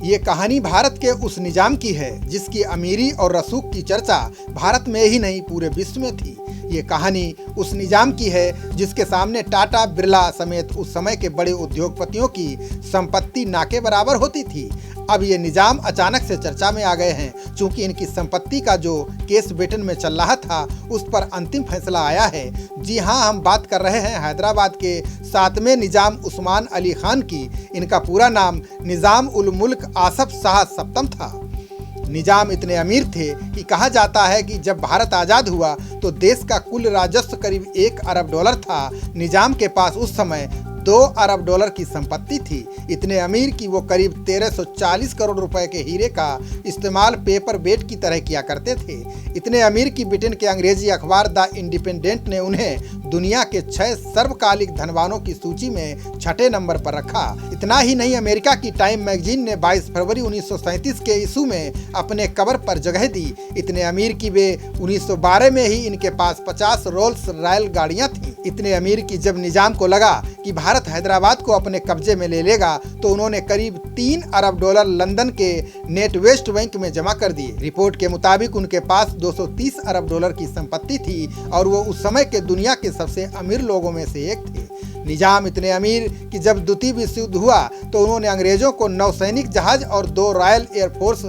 ये कहानी भारत के उस निजाम की है जिसकी अमीरी और रसूख की चर्चा भारत में ही नहीं पूरे विश्व में थी। ये कहानी उस निजाम की है जिसके सामने टाटा, बिरला समेत उस समय के बड़े उद्योगपतियों की संपत्ति ना के बराबर होती थी। अब ये निजाम अचानक से चर्चा में आ गए हैं क्योंकि इनकी संपत्ति का जो केस ब्रिटेन में चल रहा था उस पर अंतिम फैसला आया है। जी हाँ, हम बात कर रहे हैं हैदराबाद के 7वें निजाम उस्मान अली खान की। इनका पूरा नाम निजाम उल मुल्क आसफ शाह सप्तम था। निजाम इतने अमीर थे कि कहा जाता है कि जब भारत आज़ाद हुआ तो देश का कुल राजस्व करीब $1 अरब था। निजाम के पास उस समय $2 अरब की संपत्ति थी। इतने अमीर कि वो करीब 1340 करोड़ रुपए के हीरे का इस्तेमाल पेपर वेट की तरह किया करते थे। इतने अमीर कि ब्रिटेन के अंग्रेजी अखबार द इंडिपेंडेंट ने उन्हें दुनिया के 6 सर्वकालिक धनवानों की सूची में 6ठे नंबर पर रखा। इतना ही नहीं, अमेरिका की टाइम मैगजीन ने 22 फरवरी 1937 के इशू में अपने कवर पर जगह दी। इतने अमीर कि वे 1912 में ही इनके पास 50 रोल्स रॉयल गाड़ियां थीं। इतने अमीर कि जब निजाम को लगा कि भारत हैदराबाद को अपने कब्जे में ले लेगा तो उन्होंने करीब $3 अरब लंदन के नेट वेस्ट बैंक में जमा कर दिए। रिपोर्ट के मुताबिक उनके पास $230 अरब की संपत्ति थी और वो उस समय के दुनिया के सबसे अमीर लोगों में से एक थे। निजाम इतने अमीर कि जब द्वितीय विश्व युद्ध हुआ तो उन्होंने अंग्रेजों को नौसैनिक जहाज और 2 रॉयल एयरफोर्स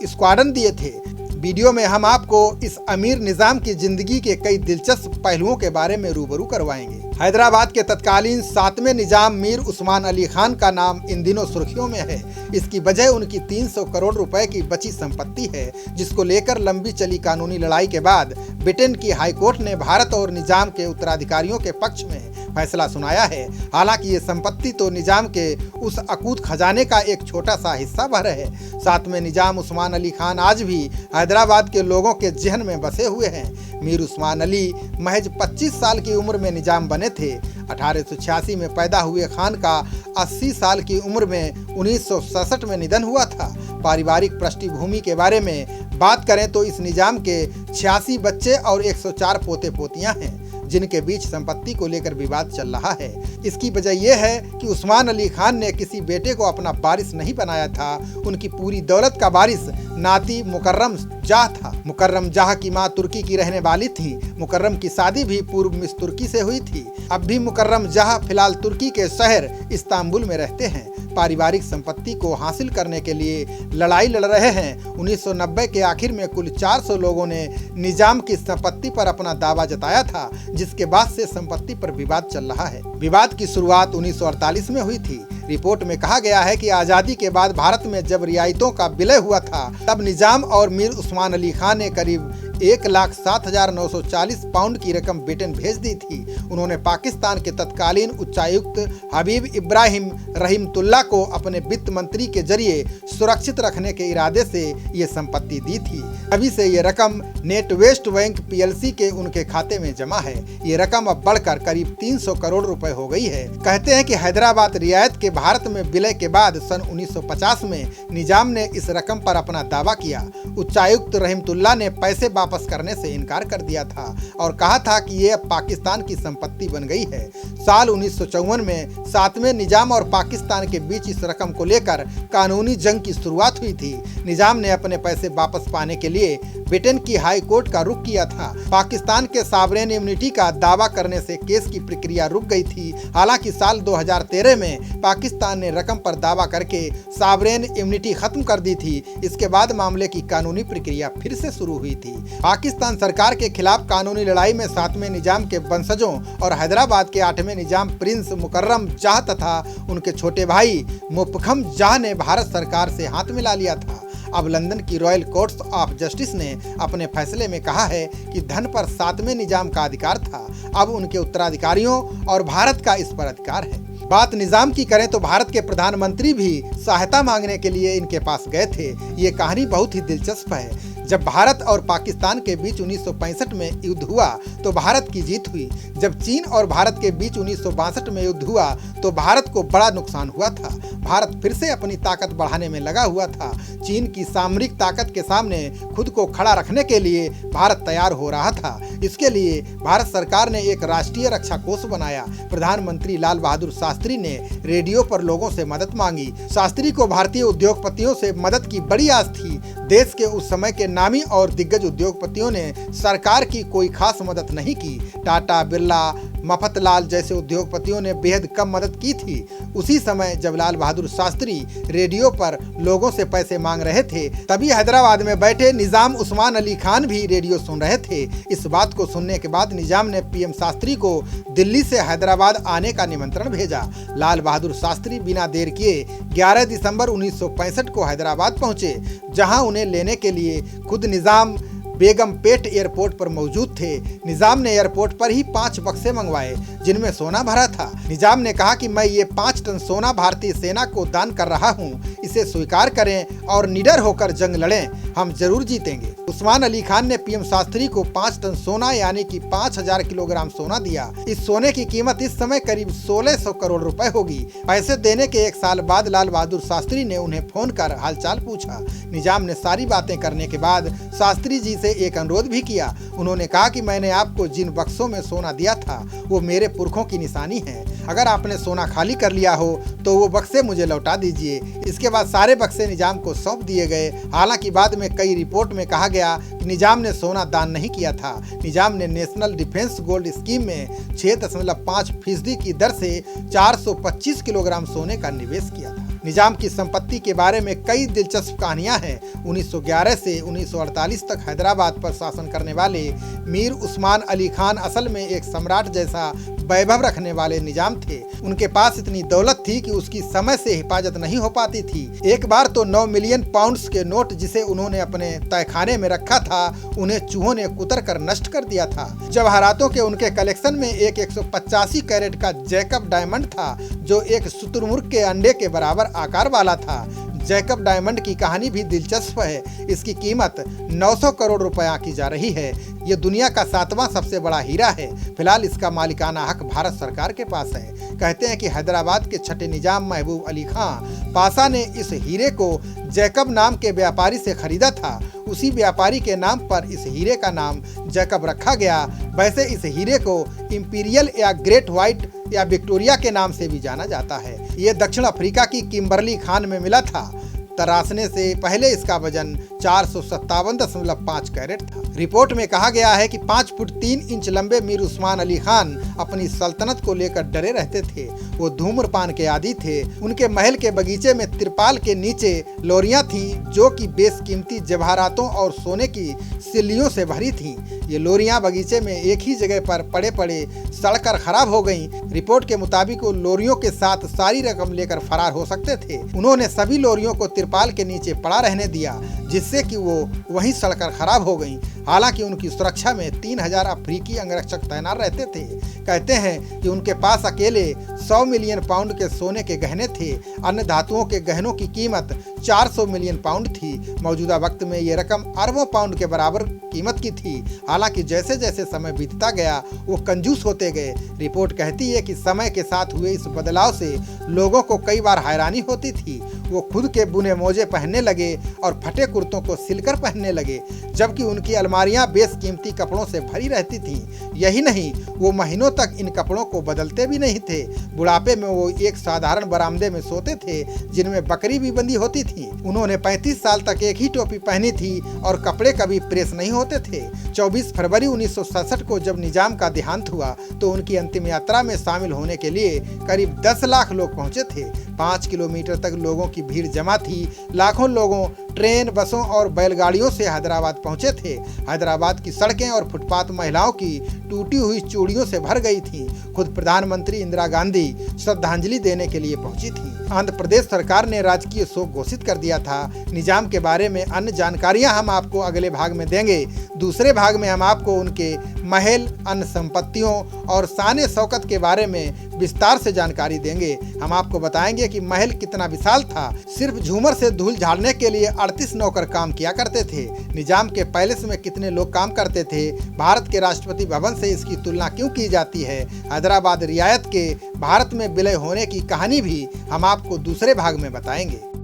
स्क्वाड्रन दिए थे। वीडियो में हम आपको इस अमीर निजाम की जिंदगी के कई दिलचस्प पहलुओं के बारे में रूबरू करवाएंगे। हैदराबाद के तत्कालीन 7वें निजाम मीर उस्मान अली खान का नाम इन दिनों सुर्खियों में है। इसकी वजह उनकी 300 करोड़ रुपए की बची संपत्ति है, जिसको लेकर लंबी चली कानूनी लड़ाई के बाद ब्रिटेन की हाईकोर्ट ने भारत और निजाम के उत्तराधिकारियों के पक्ष में फैसला सुनाया है। हालांकि ये संपत्ति तो निजाम के उस अकूत खजाने का एक छोटा सा हिस्सा भर है। 7वें निजाम उस्मान अली खान आज भी हैदराबाद के लोगों के जहन में बसे हुए हैं। मीर उस्मान अली महज 25 साल की उम्र में निजाम बने थे। 1886 में पैदा हुए खान का 80 साल की उम्र में 1967 में निधन हुआ था। पारिवारिक पृष्ठभूमि के बारे में बात करें तो इस निजाम के 86 बच्चे और 104 पोते पोतियां हैं, जिनके बीच संपत्ति को लेकर विवाद चल रहा है। इसकी वजह यह है कि उस्मान अली खान ने किसी बेटे को अपना वारिस नहीं बनाया था। उनकी पूरी दौलत का वारिस नाती मुकर्रम जाह था। मुकर्रम जाह की मां तुर्की की रहने वाली थी। मुकर्रम की शादी भी पूर्व मिस तुर्की से हुई थी। अब भी मुकर्रम जाह फिलहाल तुर्की के शहर इस्तांबुल में रहते हैं। पारिवारिक संपत्ति को हासिल करने के लिए लड़ाई लड़ रहे हैं। 1990 के आखिर में कुल 400 लोगों ने निजाम की संपत्ति पर अपना दावा जताया था, जिसके बाद से संपत्ति पर विवाद चल रहा है। विवाद की शुरुआत 1948 में हुई थी। रिपोर्ट में कहा गया है कि आज़ादी के बाद भारत में जब रियायतों का विलय हुआ था तब निजाम और मीर उस्मान अली खान ने करीब 1,07,940 पाउंड की रकम ब्रिटेन भेज दी थी। उन्होंने पाकिस्तान के तत्कालीन उच्चायुक्त हबीब इब्राहिम रहीमतुल्लाह को अपने वित्त मंत्री के जरिए सुरक्षित रखने के इरादे से ये संपत्ति दी थी। अभी से ये रकम नेट वेस्ट बैंक PLC के उनके खाते में जमा है। ये रकम अब बढ़कर करीब 300 करोड़ रुपए हो गई है। कहते हैं कि हैदराबाद रियायत के भारत में विलय के बाद सन 1950 में निजाम ने इस रकम पर अपना दावा किया। उच्चायुक्त रहीमतुल्लाह ने पैसे वापस करने से इनकार कर दिया था और कहा था कि ये अब पाकिस्तान की संपत्ति बन गई है। साल 1954 में 7वें निजाम और पाकिस्तान के बीच इस रकम को लेकर कानूनी जंग की शुरुआत हुई थी। निजाम ने अपने पैसे वापस पाने के लिए ब्रिटेन की हाई कोर्ट का रुख किया था। पाकिस्तान के सॉवरेन इम्यूनिटी का दावा करने से केस की प्रक्रिया रुक गई थी। हालांकि साल 2013 में पाकिस्तान ने रकम पर दावा करके सॉवरेन इम्यूनिटी खत्म कर दी थी। इसके बाद मामले की कानूनी प्रक्रिया फिर से शुरू हुई थी। पाकिस्तान सरकार के खिलाफ कानूनी लड़ाई में 7वें निजाम के वंशजों और हैदराबाद के 8वें निजाम प्रिंस मुकर्रम जाह तथा उनके छोटे भाई मुफखम जाह ने भारत सरकार से हाथ मिला लिया था। अब लंदन की रॉयल कोर्ट्स ऑफ जस्टिस ने अपने फैसले में कहा है कि धन पर 7वें निजाम का अधिकार था। अब उनके उत्तराधिकारियों और भारत का इस पर अधिकार है। बात निजाम की करें तो भारत के प्रधानमंत्री भी सहायता मांगने के लिए इनके पास गए थे। ये कहानी बहुत ही दिलचस्प है। जब भारत और पाकिस्तान के बीच 1965 में युद्ध हुआ तो भारत की जीत हुई। जब चीन और भारत के बीच 1962 में युद्ध हुआ तो भारत को बड़ा नुकसान हुआ था। भारत फिर से अपनी ताकत बढ़ाने में लगा हुआ था। चीन की सामरिक ताकत के सामने खुद को खड़ा रखने के लिए भारत तैयार हो रहा था। इसके लिए भारत सरकार ने एक राष्ट्रीय रक्षा कोष बनाया। प्रधानमंत्री लाल बहादुर शास्त्री ने रेडियो पर लोगों से मदद मांगी। शास्त्री को भारतीय उद्योगपतियों से मदद की बड़ी आस थी। देश के उस समय के नामी और दिग्गज उद्योगपतियों ने सरकार की कोई खास मदद नहीं की। टाटा, बिरला, मफतलाल जैसे उद्योगपतियों ने बेहद कम मदद की थी। उसी समय जब लाल बहादुर शास्त्री रेडियो पर लोगों से पैसे मांग रहे थे, तभी हैदराबाद में बैठे निजाम उस्मान अली खान भी रेडियो सुन रहे थे। इस बात को सुनने के बाद निजाम ने पीएम शास्त्री को दिल्ली से हैदराबाद आने का निमंत्रण भेजा। लाल बहादुर शास्त्री बिना देर किए 11 दिसंबर 1965 को हैदराबाद पहुंचे, जहां उन्हें लेने के लिए खुद निजाम बेगमपेट एयरपोर्ट पर मौजूद थे। निजाम ने एयरपोर्ट पर ही 5 बक्से मंगवाए जिनमें सोना भरा था। निजाम ने कहा कि मैं ये 5 टन सोना भारतीय सेना को दान कर रहा हूँ, इसे स्वीकार करें और निडर होकर जंग लड़ें, हम जरूर जीतेंगे। उस्मान अली खान ने पीएम शास्त्री को 5 टन सोना यानी कि 5000 किलोग्राम सोना दिया। इस सोने की कीमत इस समय करीब 1600 करोड़ रुपए होगी। पैसे देने के 1 साल बाद लाल बहादुर शास्त्री ने उन्हें फोन कर हालचाल पूछा। निजाम ने सारी बातें करने के बाद शास्त्री जी से एक अनुरोध भी किया। उन्होंने कहा कि मैंने आपको जिन बक्सों में सोना दिया था वो मेरे पुरखों की निशानी है। अगर आपने सोना खाली कर लिया हो तो वो बक्से मुझे लौटा दीजिए। इसके बाद सारे बक्से निजाम को सौंप दिए गए। हालांकि बाद में कई रिपोर्ट में कहा गया कि निजाम ने सोना दान नहीं किया था। निजाम ने नेशनल डिफेंस गोल्ड स्कीम में 6.5% की दर से 425 किलोग्राम सोने का निवेश किया था। निजाम की संपत्ति के बारे में कई दिलचस्प कहानियां हैं। 1911 से 1948 तक हैदराबाद पर शासन करने वाले मीर उस्मान अली खान असल में एक सम्राट जैसा वैभव रखने वाले निजाम थे। उनके पास इतनी दौलत थी कि उसकी समय से हिफाजत नहीं हो पाती थी। एक बार तो 9 मिलियन पाउंड्स के नोट जिसे उन्होंने अपने तहखाने में रखा था, उन्हें चूहों ने कुतर कर नष्ट कर दिया था। जवाहरातों के उनके कलेक्शन में एक 185 कैरेट का जैकब डायमंड था, जो एक शुतुरमुर्ग के अंडे के बराबर आकार वाला था। जैकब डायमंड की कहानी भी दिलचस्प है। इसकी कीमत 900 करोड़ रुपए आंकी जा रही है। ये दुनिया का 7वां सबसे बड़ा हीरा है। फिलहाल इसका मालिकाना हक भारत सरकार के पास है। कहते हैं कि हैदराबाद के छठे निजाम महबूब अली खां पाशा ने इस हीरे को जैकब नाम के व्यापारी से खरीदा था। उसी व्यापारी के नाम पर इस हीरे का नाम जैकब रखा गया। वैसे इस हीरे को इंपीरियल या ग्रेट व्हाइट या विक्टोरिया के नाम से भी जाना जाता है। ये दक्षिण अफ्रीका की किम्बरली खान में मिला था। तराशने से पहले इसका वजन 457.5 कैरेट था। रिपोर्ट में कहा गया है कि 5 फुट 3 इंच लंबे मीर उस्मान अली खान अपनी सल्तनत को लेकर डरे रहते थे। वो धूम्रपान के आदी थे। उनके महल के बगीचे में तिरपाल के नीचे लोरियां थीं, जो कि बेशकीमती जवाहरातों और सोने की सिल्लियों से भरी थीं। ये लोरियां बगीचे में एक ही जगह पर पड़े पड़े सड़कर खराब हो गईं। रिपोर्ट के मुताबिक वो लोरियों के साथ सारी रकम लेकर फरार हो सकते थे। उन्होंने सभी लोरियों को तिरपाल के नीचे पड़ा रहने दिया, जिससे कि वो वहीं सड़कर खराब हो गईं। हालांकि उनकी सुरक्षा में 3000 अफ्रीकी अंगरक्षक तैनात रहते थे। कहते हैं कि उनके पास अकेले 100 मिलियन पाउंड के सोने के गहने थे। अन्य धातुओं के गहनों की कीमत 400 मिलियन पाउंड थी। मौजूदा वक्त में ये रकम अरबों पाउंड के बराबर कीमत की थी। हालांकि जैसे जैसे समय बीतता गया वो कंजूस होते गए। रिपोर्ट कहती है कि समय के साथ हुए इस बदलाव से लोगों को कई बार हैरानी होती थी। वो खुद के बुने मोजे पहनने लगे और फटे कुर्तों को सिलकर पहनने लगे, जबकि उनकी अलमारियां बेशकीमती कपड़ों से भरी रहती थीं। यही नहीं, वो महीनों तक इन कपड़ों को बदलते भी नहीं थे। बुढ़ापे में वो एक साधारण बरामदे में सोते थे, जिनमें बकरी भी बंधी होती थी। उन्होंने 35 साल तक एक ही टोपी पहनी थी और कपड़े कभी प्रेस नहीं होते थे। 24 फरवरी 1967 को जब निजाम का देहांत हुआ तो उनकी अंतिम यात्रा में शामिल होने के लिए करीब 10 लाख लोग पहुंचे थे। 5 किलोमीटर तक लोगों की भीड़ जमा थी। लाखों लोगों ट्रेन, बसों और बैलगाड़ियों से हैदराबाद पहुंचे थे। हैदराबाद की सड़कें और फुटपाथ महिलाओं की टूटी हुई चूड़ियों से भर गई थीं। खुद प्रधानमंत्री इंदिरा गांधी श्रद्धांजलि देने के लिए पहुंची थी। आंध्र प्रदेश सरकार ने राजकीय शोक घोषित कर दिया था। निजाम के बारे में अन्य जानकारियां हम आपको अगले भाग में देंगे। दूसरे भाग में हम आपको उनके महल, अन्य संपत्तियों और शान शौकत के बारे में विस्तार से जानकारी देंगे। हम आपको बताएंगे कि महल कितना विशाल था। सिर्फ झूमर से धूल झाड़ने के लिए 38 नौकर काम किया करते थे। निजाम के पैलेस में कितने लोग काम करते थे। भारत के राष्ट्रपति भवन से इसकी तुलना क्यों की जाती है। हैदराबाद रियायत के भारत में विलय होने की कहानी भी हम आपको दूसरे भाग में बताएंगे।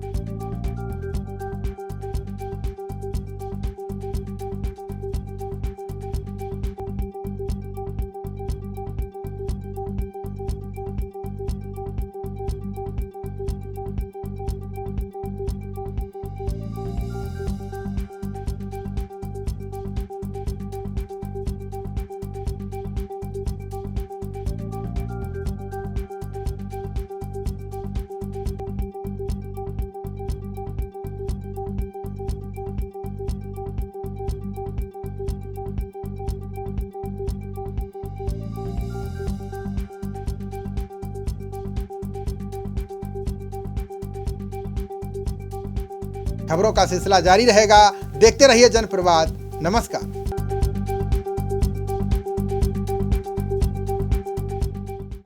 खबरों का सिलसिला जारी रहेगा। देखते रहिए जनप्रवाद। नमस्कार।